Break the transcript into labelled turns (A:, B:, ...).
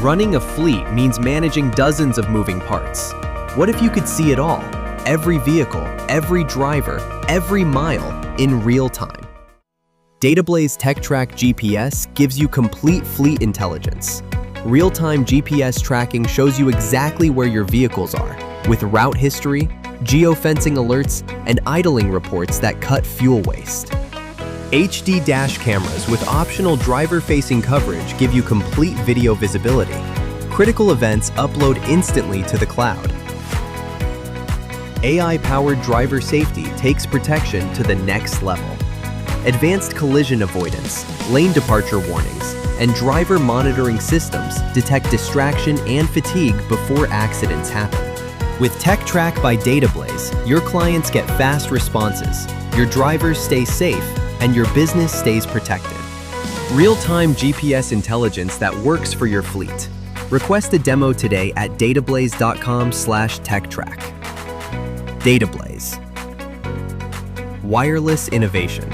A: Running a fleet means managing dozens of moving parts. What if you could see it all? Every vehicle, every driver, every mile, in real time. Datablaze TechTrack GPS gives you complete fleet intelligence. Real-time GPS tracking shows you exactly where your vehicles are, with route history, geofencing alerts, and idling reports that cut fuel waste. HD dash cameras with optional driver-facing coverage give you complete video visibility. Critical events upload instantly to the cloud. AI-powered driver safety takes protection to the next level. Advanced collision avoidance, lane departure warnings, and driver monitoring systems detect distraction and fatigue before accidents happen. With TechTrack by Datablaze, your clients get fast responses, your drivers stay safe, and your business stays protected. Real-time GPS intelligence that works for your fleet. Request a demo today at datablaze.com/techtrack. Datablaze. Wireless innovation.